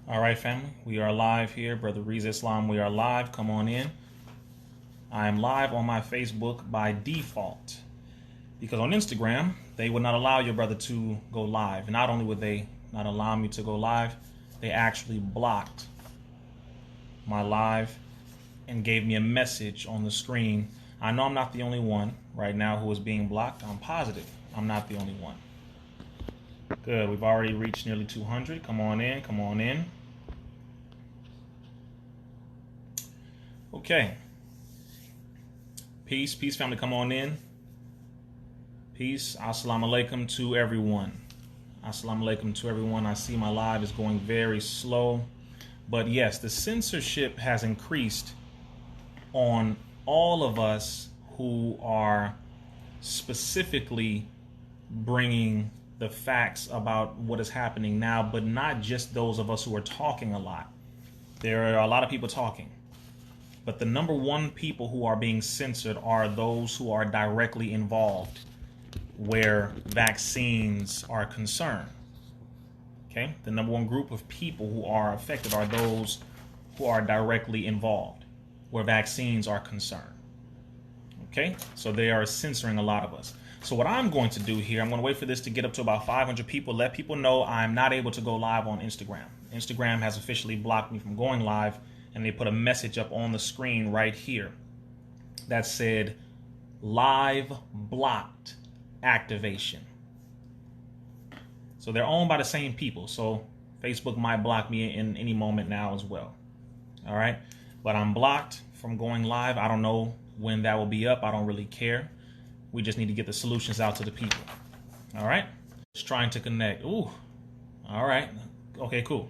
All right, family, we are live here. Brother Rizza Islam, we are live. Come on in. I am live on my Facebook by default because on Instagram, they would not allow your brother to go live. And not only would they not allow me to go live, they actually blocked my live and gave me a message on the screen. I know I'm not the only one right now who is being blocked. I'm positive I'm not the only one. Good. We've already reached nearly 200. Come on in. Come on in. Okay. Peace. Peace, family. Come on in. Peace. Assalamu alaikum to everyone. Assalamu alaikum to everyone. I see my live is going very slow. But yes, the censorship has increased on all of us who are specifically bringing the facts about what is happening now, but not just those of us who are talking a lot. There are a lot of people talking, but the number one people who are being censored are those who are directly involved where vaccines are concerned. Okay, the number one group of people who are affected are those who are directly involved where vaccines are concerned. Okay, so they are censoring a lot of us. So what I'm going to do here, I'm going to wait for this to get up to about 500 people, let people know I'm not able to go live on Instagram. Instagram has officially blocked me from going live, and they put a message up on the screen right here that said live blocked activation. So they're owned by the same people, so Facebook might block me in any moment now as well. All right, but I'm blocked from going live. I don't know when that will be up. I don't really care. We just need to get the solutions out to the people. All right. Just trying to connect. Ooh. All right. Okay, cool.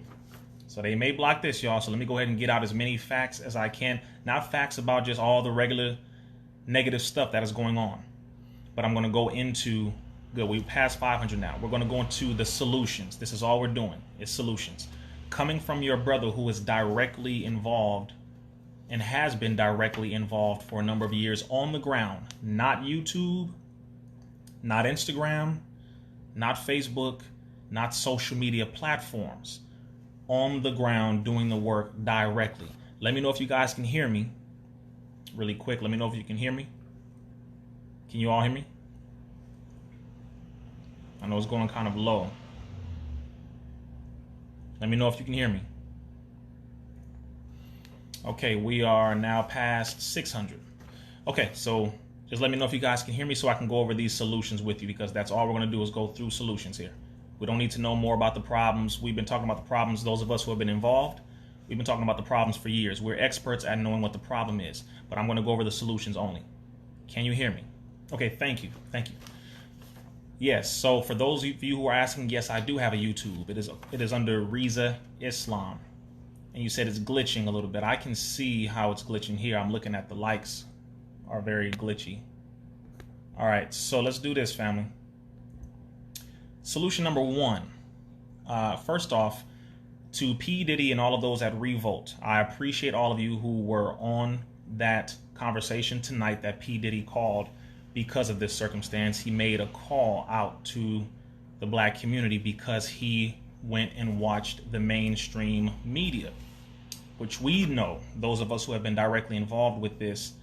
So they may block this, y'all. So let me go ahead and get out as many facts as I can. Not facts about just all the regular negative stuff that is going on. But I'm going to go into, good, we passed 500 now. We're going to go into the solutions. This is all we're doing. It's solutions. Coming from your brother who is directly involved and has been directly involved for a number of years on the ground, not YouTube, not Instagram, not Facebook, not social media platforms, on the ground doing the work directly. Let me know if you guys can hear me really quick. Let me know if you can hear me. Can you all hear me? I know it's going kind of low. Let me know if you can hear me. Okay, we are now past 600. Okay, so just let me know if you guys can hear me so I can go over these solutions with you, because that's all we're going to do is go through solutions here. We don't need to know more about the problems. We've been talking about the problems, those of us who have been involved. We've been talking about the problems for years. We're experts at knowing what the problem is, but I'm going to go over the solutions only. Can you hear me? Okay, thank you. Thank you. Yes, so for those of you who are asking, yes, I do have a YouTube. It is under Rizza Islam. And you said it's glitching a little bit. I can see how it's glitching here. I'm looking at the likes are very glitchy. All right, so let's do this, family. Solution number one. First off, to P. Diddy and all of those at Revolt, I appreciate all of you who were on that conversation tonight that P. Diddy called because of this circumstance. He made a call out to the black community because he went and watched the mainstream media, which we know, those of us who have been directly involved with this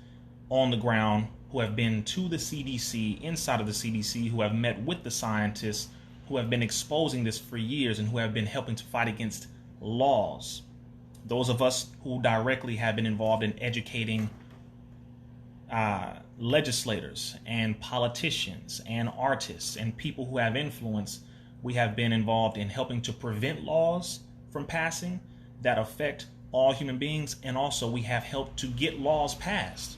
on the ground, who have been to the CDC, inside of the CDC, who have met with the scientists, who have been exposing this for years and who have been helping to fight against laws. Those of us who directly have been involved in educating legislators and politicians and artists and people who have influence. We have been involved in helping to prevent laws from passing that affect all human beings. And also we have helped to get laws passed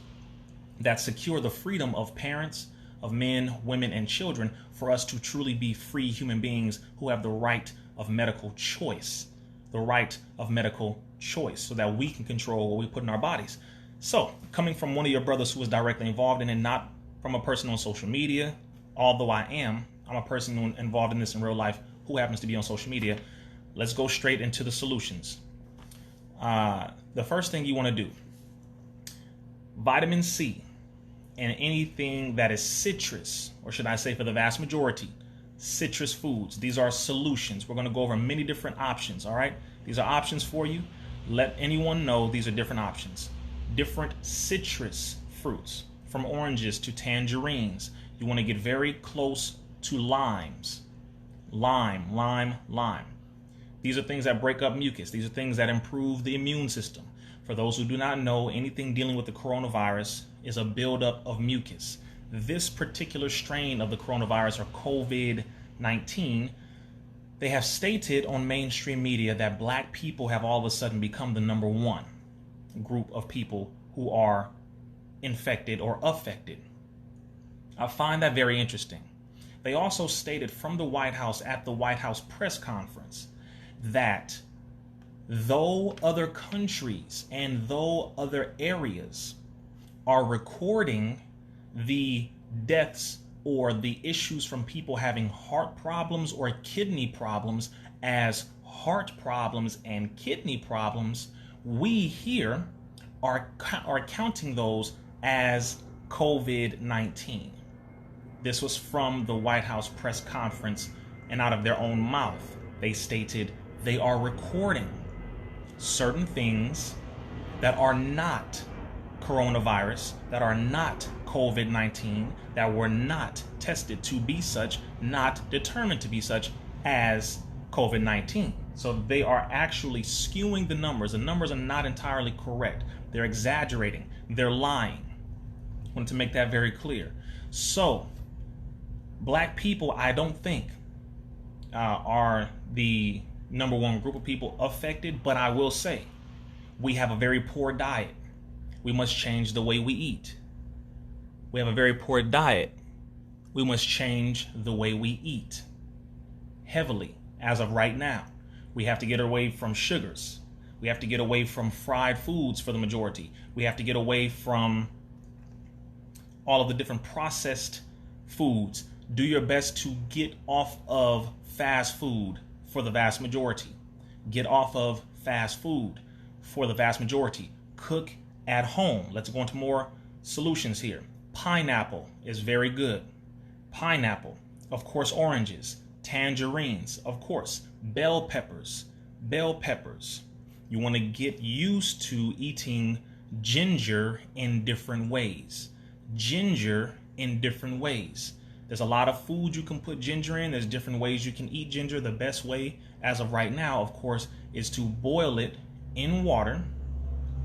that secure the freedom of parents, of men, women, and children for us to truly be free human beings who have the right of medical choice, so that we can control what we put in our bodies. So coming from one of your brothers who was directly involved in it, not from a person on social media, although I'm a person involved in this in real life who happens to be on social media. Let's go straight into the solutions. The first thing you want to do, vitamin C and anything that is citrus, or should I say for the vast majority, citrus foods. These are solutions. We're going to go over many different options, all right? These are options for you. Let anyone know these are different options. Different citrus fruits, from oranges to tangerines. You want to get very close to limes. Lime, lime, lime. These are things that break up mucus. These are things that improve the immune system. For those who do not know, anything dealing with the coronavirus is a buildup of mucus. This particular strain of the coronavirus, or COVID-19, they have stated on mainstream media that black people have all of a sudden become the number one group of people who are infected or affected. I find that very interesting. They also stated from the White House at the White House press conference that though other countries and though other areas are recording the deaths or the issues from people having heart problems or kidney problems as heart problems and kidney problems, we here are counting those as COVID-19. This was from the White House press conference, and out of their own mouth, they stated they are recording certain things that are not coronavirus, that are not COVID-19, that were not tested to be such, not determined to be such as COVID-19. So they are actually skewing the numbers. The numbers are not entirely correct. They're exaggerating. They're lying. I want to make that very clear. So black people, I don't think, are the number one group of people affected, but I will say we have a very poor diet. We must change the way we eat. We have a very poor diet. We must change the way we eat heavily as of right now. We have to get away from sugars. We have to get away from fried foods for the majority. We have to get away from all of the different processed foods. Do your best to get off of fast food for the vast majority. Get off of fast food for the vast majority. Cook at home. Let's go into more solutions here. Pineapple is very good. Pineapple. Of course, oranges. Tangerines. Of course. Bell peppers. Bell peppers. You want to get used to eating ginger in different ways. Ginger in different ways. There's a lot of food you can put ginger in. There's different ways you can eat ginger. The best way, as of right now, of course, is to boil it in water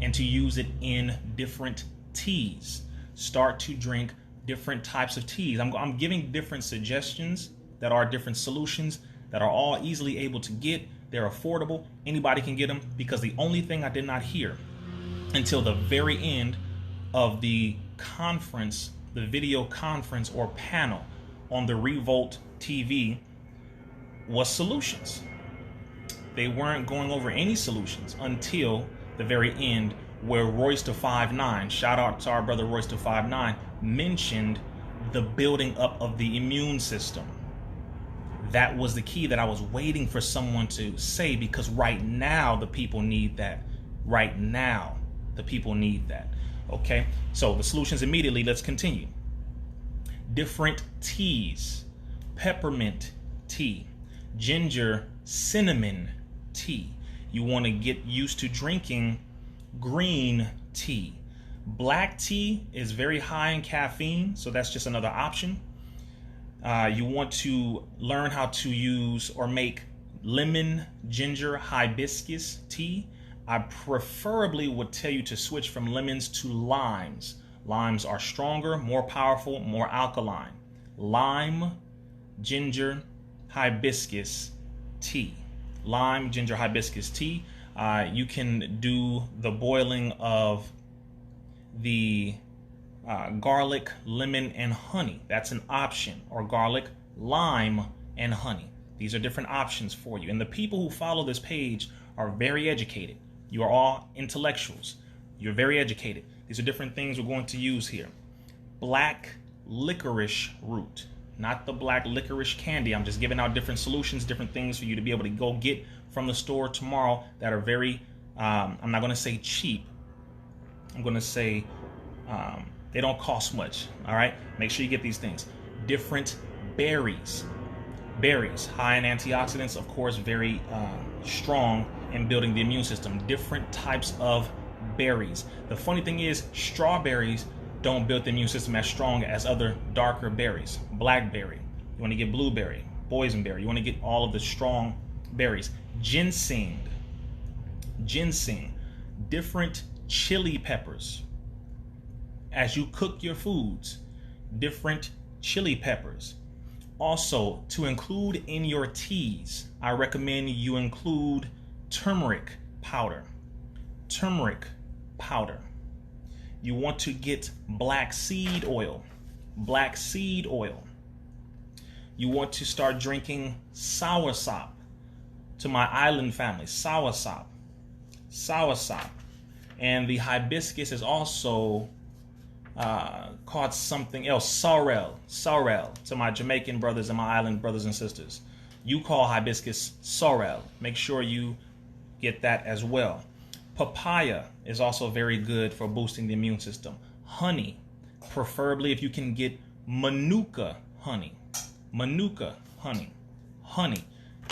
and to use it in different teas. Start to drink different types of teas. I'm giving different suggestions that are different solutions that are all easily able to get. They're affordable. Anybody can get them, because the only thing I did not hear until the very end of the conference, the video conference or panel on the Revolt TV, was solutions. They weren't going over any solutions until the very end, where Royce to 5'9", shout out to our brother Royce to 5'9", mentioned the building up of the immune system. That was the key that I was waiting for someone to say, because right now the people need that. Right now the people need that. Okay, so the solutions immediately, let's continue. Different teas. Peppermint tea. Ginger cinnamon tea. You want to get used to drinking green tea. Black tea is very high in caffeine, so that's just another option. You want to learn how to use or make lemon ginger hibiscus tea. I preferably would tell you to switch from lemons to limes. Limes are stronger, more powerful, more alkaline. Lime ginger hibiscus tea. Lime ginger hibiscus tea. You can do the boiling of the garlic, lemon, and honey. That's an option. Or garlic, lime, and honey. These are different options for you. And the people who follow this page are very educated. You are all intellectuals. You're very educated. These are different things we're going to use here. Black licorice root. Not the black licorice candy. I'm just giving out different solutions, different things for you to be able to go get from the store tomorrow that are very, I'm not going to say cheap. I'm going to say they don't cost much. All right. Make sure you get these things. Different berries. Berries, high in antioxidants, of course, very strong in building the immune system. Different types of berries. The funny thing is, strawberries don't build the immune system as strong as other darker berries. Blackberry, you want to get blueberry, boysenberry, you want to get all of the strong berries. Ginseng, different chili peppers. As you cook your foods, different chili peppers. Also, to include in your teas, I recommend you include turmeric powder. Turmeric powder. You want to get black seed oil. Black seed oil. You want to start drinking soursop. To my island family, soursop. Soursop. And the hibiscus is also called something else, sorrel, to my Jamaican brothers and my island brothers and sisters. You call hibiscus sorrel. Make sure you get that as well. Papaya is also very good for boosting the immune system. Honey, preferably if you can get Manuka honey. Manuka honey. Honey.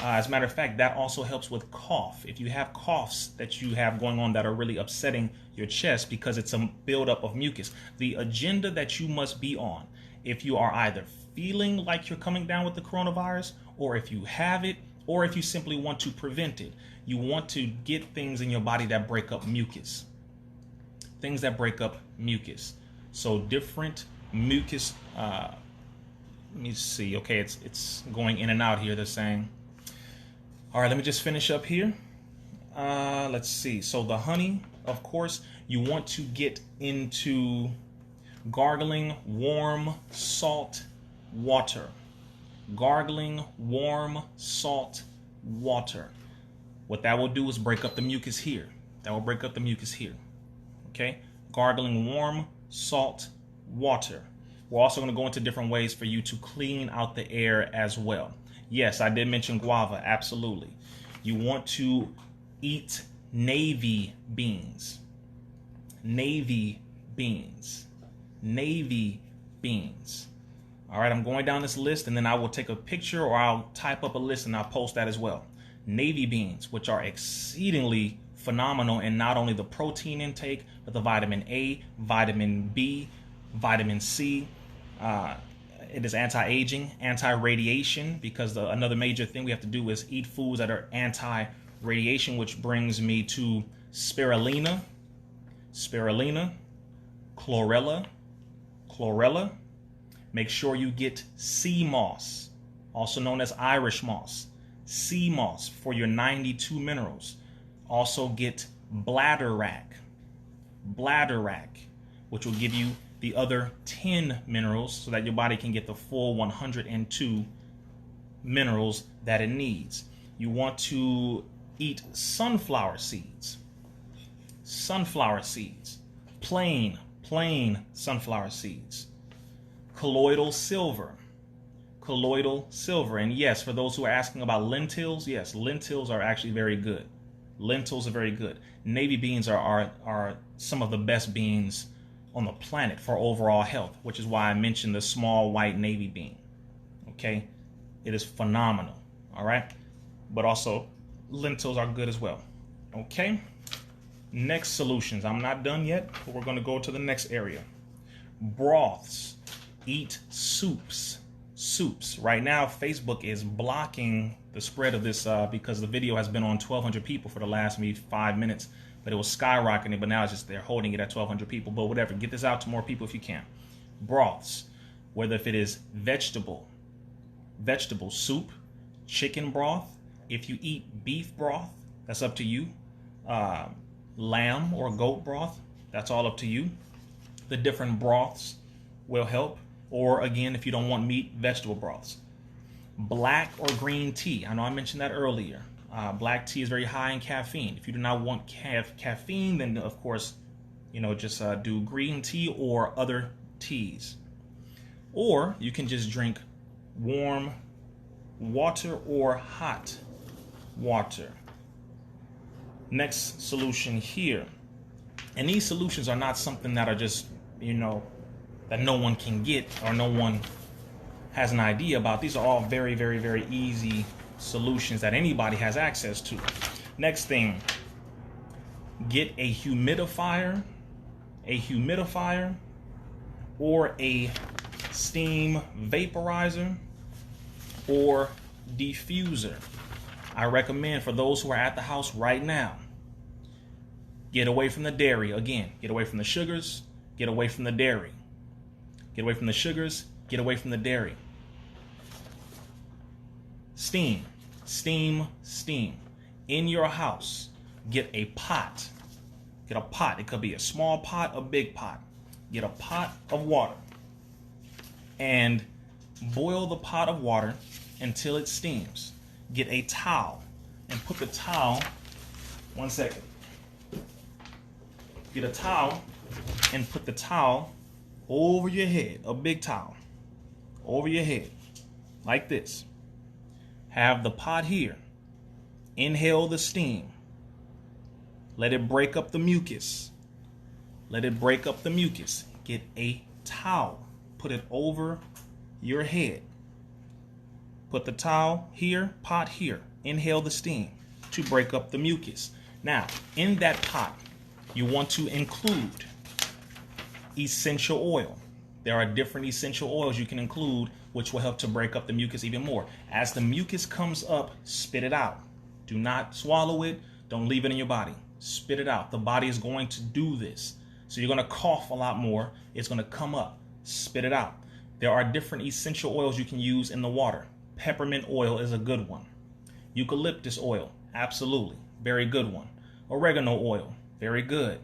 As a matter of fact, that also helps with cough. If you have coughs that you have going on that are really upsetting your chest because it's a buildup of mucus, the agenda that you must be on, if you are either feeling like you're coming down with the coronavirus, or if you have it, or if you simply want to prevent it, you want to get things in your body that break up mucus. Things that break up mucus. So different mucus, let me see. Okay, it's going in and out here, they're saying. All right, let me just finish up here. Let's see. So the honey, of course, you want to get into gargling warm salt water. Gargling warm salt water. What that will do is break up the mucus here. That will break up the mucus here. Okay? Gargling warm salt water. We're also going to go into different ways for you to clean out the air as well. Yes, I did mention guava, absolutely. You want to eat navy beans. Navy beans. Navy beans. All right, I'm going down this list, and then I will take a picture or I'll type up a list and I'll post that as well. Navy beans, which are exceedingly phenomenal in not only the protein intake, but the vitamin A, vitamin B, vitamin C. It is anti-aging, anti-radiation, because another major thing we have to do is eat foods that are anti-radiation, which brings me to spirulina, chlorella. Make sure you get sea moss, also known as Irish moss, sea moss for your 92 minerals. Also get bladderwrack, which will give you the other 10 minerals so that your body can get the full 102 minerals that it needs. You want to eat sunflower seeds. Sunflower seeds. Plain sunflower seeds. Colloidal silver. And yes, for those who are asking about lentils, yes, lentils are actually very good. Lentils are very good. Navy beans are some of the best beans on the planet for overall health, which is why I mentioned the small white navy bean. Okay, it is phenomenal. All right, but also lentils are good as well. Okay, next solutions. I'm not done yet, but we're going to go to the next area. Broths. Eat soups. Right now, Facebook is blocking the spread of this because the video has been on 1,200 people for the last maybe 5 minutes. But it was skyrocketing, but now it's just they're holding it at 1,200 people. But whatever, get this out to more people if you can. Broths, whether if it is vegetable soup, chicken broth. If you eat beef broth, that's up to you. Lamb or goat broth, that's all up to you. The different broths will help. Or again, if you don't want meat, vegetable broths. Black or green tea. I know I mentioned that earlier. Black tea is very high in caffeine. If you do not want caffeine, then of course, just do green tea or other teas. Or you can just drink warm water or hot water. Next solution here. And these solutions are not something that are just, that no one can get or no one has an idea about, these are all very, very, very easy solutions that anybody has access to. Next thing, get a humidifier or a steam vaporizer or diffuser. I recommend for those who are at the house right now, get away from the dairy. Again, get away from the sugars, get away from the dairy. Get away from the sugars, get away from the dairy. Steam. In your house, get a pot. Get a pot. It could be a small pot, a big pot. Get a pot of water and boil the pot of water until it steams. Get a towel and put the towel, one second. Get a towel and put the towel over your head, a big towel over your head, like this. Have the pot here. Inhale the steam. Let it break up the mucus. Let it break up the mucus. Get a towel. Put it over your head. Put the towel here, pot here. Inhale the steam to break up the mucus. Now, in that pot, you want to include essential oil. There are different essential oils you can include, which will help to break up the mucus even more. As the mucus comes up, spit it out. Do not swallow it. Don't leave it in your body. Spit it out. The body is going to do this. So you're going to cough a lot more. It's going to come up. Spit it out. There are different essential oils you can use in the water. Peppermint oil is a good one. Eucalyptus oil, absolutely, very good one. Oregano oil, very good.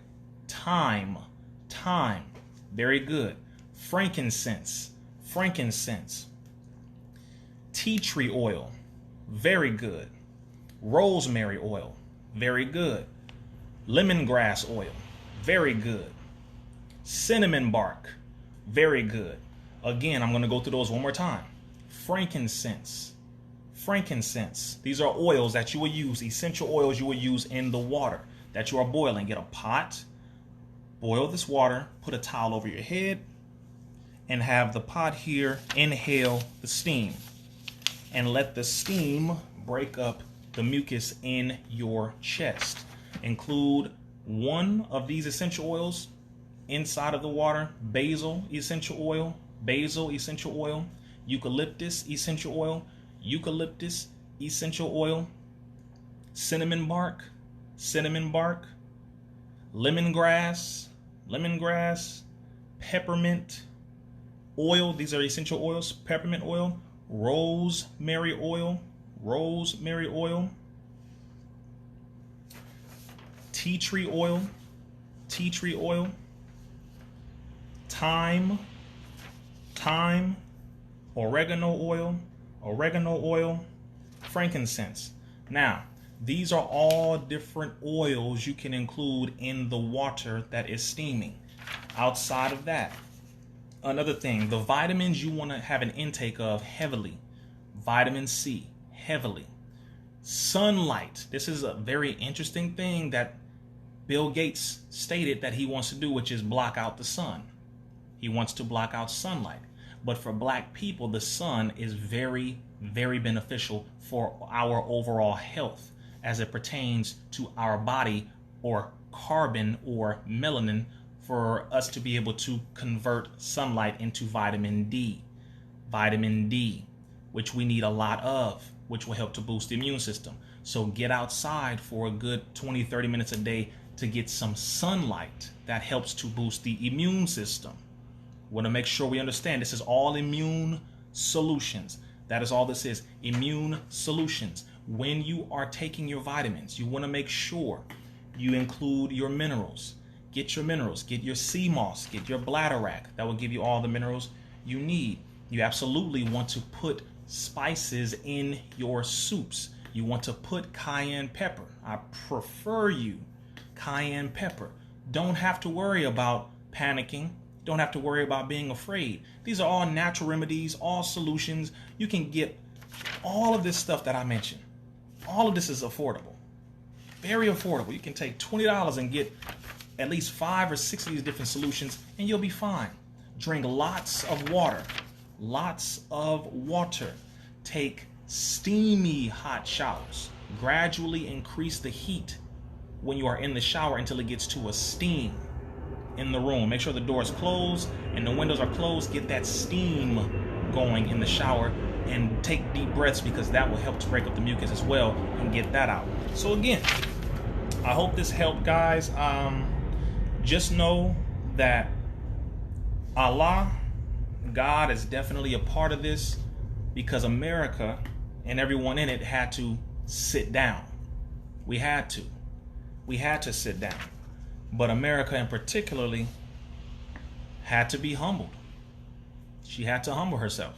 Thyme, very good. Frankincense. Tea tree oil, very good. Rosemary oil, very good. Lemongrass oil, very good. Cinnamon bark, very good. Again, I'm going to go through those one more time. Frankincense. These are oils that you will use, essential oils you will use in the water that you are boiling. Get a pot, boil this water, put a towel over your head, and have the pot here. Inhale the steam and let the steam break up the mucus in your chest. Include one of these essential oils inside of the water. Basil essential oil, eucalyptus essential oil, cinnamon bark, lemongrass, peppermint oil. These are essential oils. Peppermint oil, rosemary oil, tea tree oil, thyme, oregano oil, frankincense. Now, these are all different oils you can include in the water that is steaming. Outside of that, another thing, the vitamins you want to have an intake of heavily. Vitamin C, heavily. Sunlight. This is a very interesting thing that Bill Gates stated that he wants to do, which is block out the sun. He wants to block out sunlight. But for black people, the sun is very, very beneficial for our overall health as it pertains to our body, or carbon or melanin, for us to be able to convert sunlight into vitamin D. Vitamin D, which we need a lot of, which will help to boost the immune system. So get outside for a good 20-30 minutes a day to get some sunlight. That helps to boost the immune system. We want to make sure we understand this is all immune solutions. That is all this is, immune solutions. When you are taking your vitamins, you want to make sure you include your minerals. Get your minerals, get your sea moss, get your bladderwrack. That will give you all the minerals you need. You absolutely want to put spices in your soups. You want to put cayenne pepper. I prefer you cayenne pepper. Don't have to worry about panicking. Don't have to worry about being afraid. These are all natural remedies, all solutions. You can get all of this stuff that I mentioned. All of this is affordable. Very affordable. You can take $20 and get at least 5 or 6 of these different solutions and you'll be fine. Drink lots of water. lots of water. Take steamy hot showers. Gradually increase the heat when you are in the shower until it gets to a steam in the room. Make sure the door is closed and the windows are closed. Get that steam going in the shower and take deep breaths, because that will help to break up the mucus as well and get that out. So again, I hope this helped, guys. Just know that Allah, God, is definitely a part of this, because America and everyone in it had to sit down. We had to sit down. But America in particularly had to be humbled. She had to humble herself.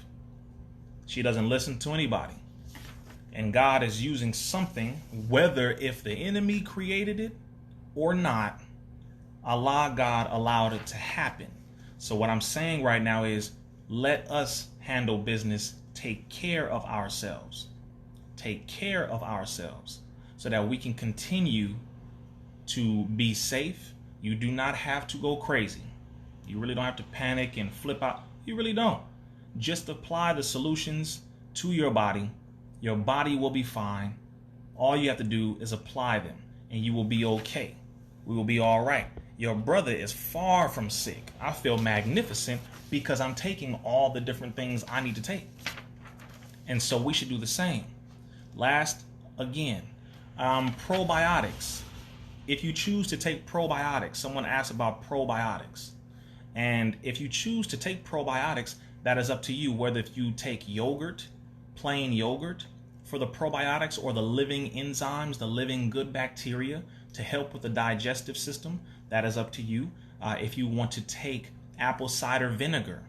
She doesn't listen to anybody. And God is using something, whether if the enemy created it or not, Allah, God, allowed it to happen. So what I'm saying right now is, let us handle business, take care of ourselves. Take care of ourselves so that we can continue to be safe. You do not have to go crazy. You really don't have to panic and flip out. You really don't. Just apply the solutions to your body. Your body will be fine. All you have to do is apply them and you will be okay. We will be all right. Your brother is far from sick. I feel magnificent because I'm taking all the different things I need to take. And so we should do the same. Last, again, probiotics. If you choose to take probiotics, someone asked about probiotics. And if you choose to take probiotics, that is up to you, whether if you take yogurt, plain yogurt, for the probiotics, or the living enzymes, the living good bacteria to help with the digestive system. That is up to you. If you want to take apple cider vinegar,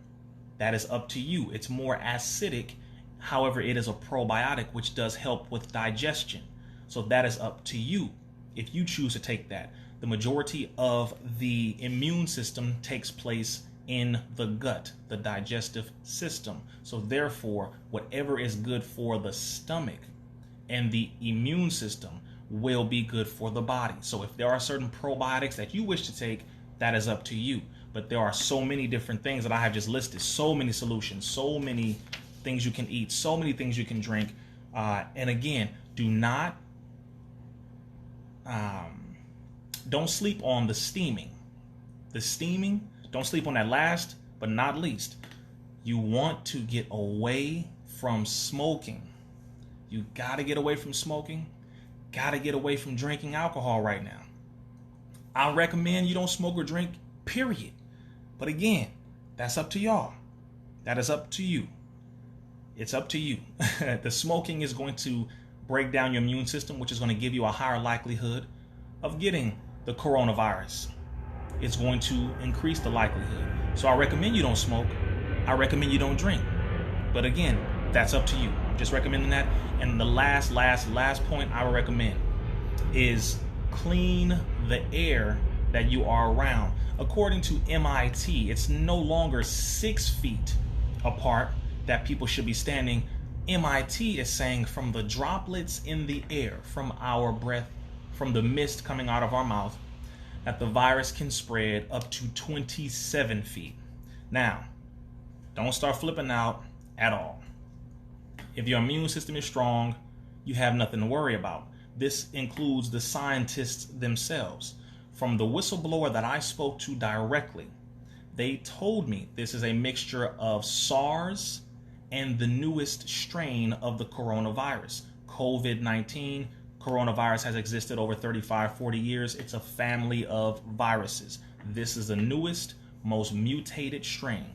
that is up to you. It's more acidic. However, it is a probiotic, which does help with digestion. So that is up to you if you choose to take that. The majority of the immune system takes place in the gut, the digestive system. So therefore, whatever is good for the stomach and the immune system will be good for the body. So if there are certain probiotics that you wish to take, that is up to you. But there are so many different things that I have just listed, so many solutions, so many things you can eat, so many things you can drink. And again, don't sleep on the steaming. The steaming, don't sleep on that. Last but not least, you want to get away from smoking. You got to get away from smoking. Got to get away from drinking alcohol right now. I recommend you don't smoke or drink, period. But again, that's up to y'all. That is up to you. It's up to you. The smoking is going to break down your immune system, which is going to give you a higher likelihood of getting the coronavirus. It's going to increase the likelihood. So I recommend you don't smoke. I recommend you don't drink. But again, that's up to you. I'm just recommending that. And the last point I would recommend is clean the air that you are around. According to MIT, it's no longer 6 feet apart that people should be standing. MIT is saying from the droplets in the air, from our breath, from the mist coming out of our mouth, that the virus can spread up to 27 feet. Now, don't start flipping out at all. If your immune system is strong, you have nothing to worry about. This includes the scientists themselves. From the whistleblower that I spoke to directly, they told me this is a mixture of SARS and the newest strain of the coronavirus. COVID-19, coronavirus has existed over 35, 40 years. It's a family of viruses. This is the newest, most mutated strain.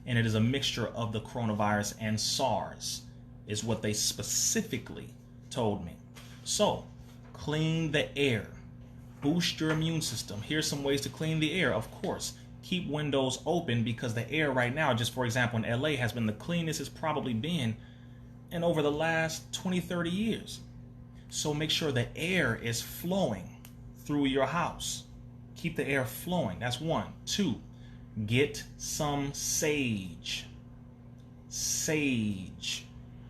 And it is a mixture of the coronavirus and SARS, is what they specifically told me. So, clean the air. Boost your immune system. Here's some ways to clean the air. Of course, keep windows open, because the air right now, just for example, in LA has been the cleanest it's probably been in over the last 20, 30 years. So make sure the air is flowing through your house. Keep the air flowing. That's 1. 2, get some sage. Sage.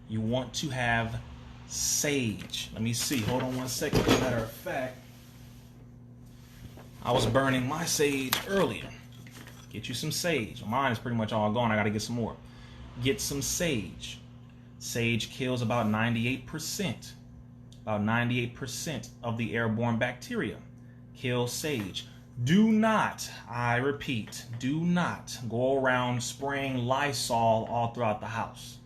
You want to have sage. Let me see. Hold on 1 second. As a matter of fact, I was burning my sage earlier. Get you some sage. Mine is pretty much all gone. I got to get some more. get some sage. Sage kills about 98%. About 98% of the airborne bacteria. Kill sage. Do not, I repeat, do not go around spraying Lysol all throughout the house.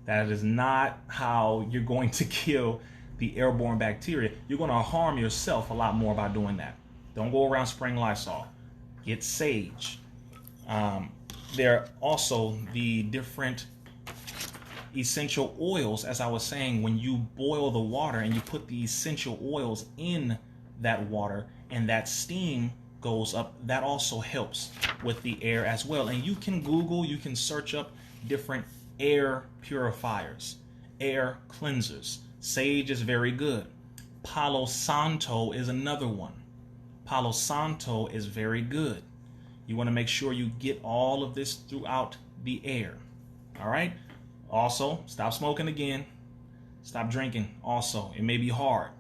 That is not how you're going to kill the airborne bacteria. You're going to harm yourself a lot more by doing that. Don't go around spraying Lysol. Get sage. There are also the different essential oils. As I was saying, when you boil the water and you put the essential oils in that water and that steam goes up, that also helps with the air as well. And you can Google, you can search up different air purifiers, air cleansers. Sage is very good. Palo Santo is another one. Palo Santo is very good. You want to make sure you get all of this throughout the air. All right. Also, stop smoking again. Stop drinking. Also, it may be hard.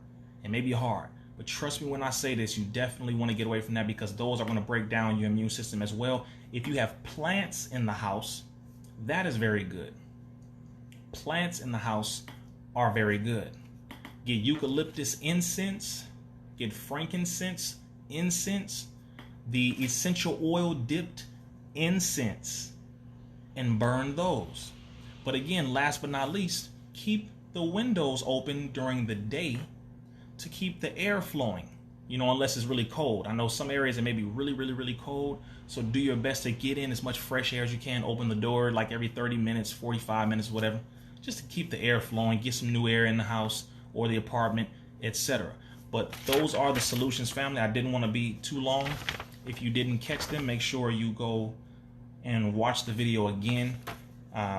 It may be hard. But trust me when I say this, you definitely want to get away from that, because those are going to break down your immune system as well. If you have plants in the house, that is very good. Plants in the house are very good. Get eucalyptus incense. Get frankincense incense. The essential oil dipped incense, and burn those. But again, last but not least, keep the windows open during the day to keep the air flowing, unless it's really cold. I know some areas it may be really, really, really cold. So do your best to get in as much fresh air as you can. Open the door like every 30 minutes, 45 minutes, whatever, just to keep the air flowing, get some new air in the house or the apartment, etc. But those are the solutions, family. I didn't want to be too long. If you didn't catch them, make sure you go and watch the video again.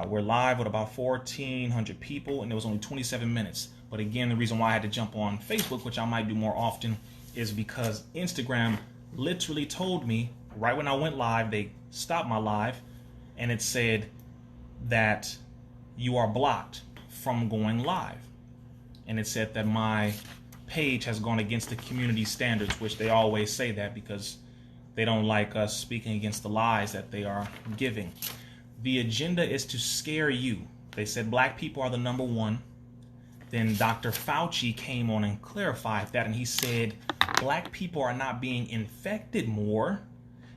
We're live with about 1,400 people, and it was only 27 minutes. But again, the reason why I had to jump on Facebook, which I might do more often, is because Instagram literally told me right when I went live, they stopped my live, and it said that you are blocked from going live. And it said that my page has gone against the community standards, which they always say that because they don't like us speaking against the lies that they are giving. The agenda is to scare you. They said black people are the number one. Then Dr. Fauci came on and clarified that, and he said black people are not being infected more.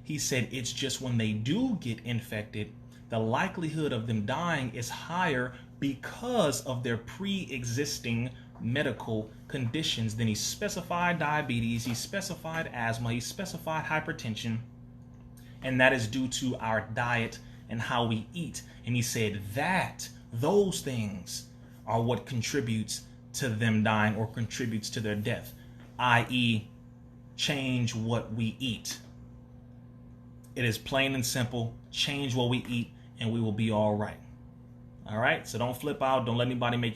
He said it's just when they do get infected, the likelihood of them dying is higher because of their pre-existing medical conditions. Then he specified diabetes, he specified asthma, he specified hypertension, and that is due to our diet and how we eat. And he said that those things are what contributes to them dying or contributes to their death, i.e. change what we eat. It is plain and simple. Change what we eat and we will be all right. All right, so don't flip out. Don't let anybody make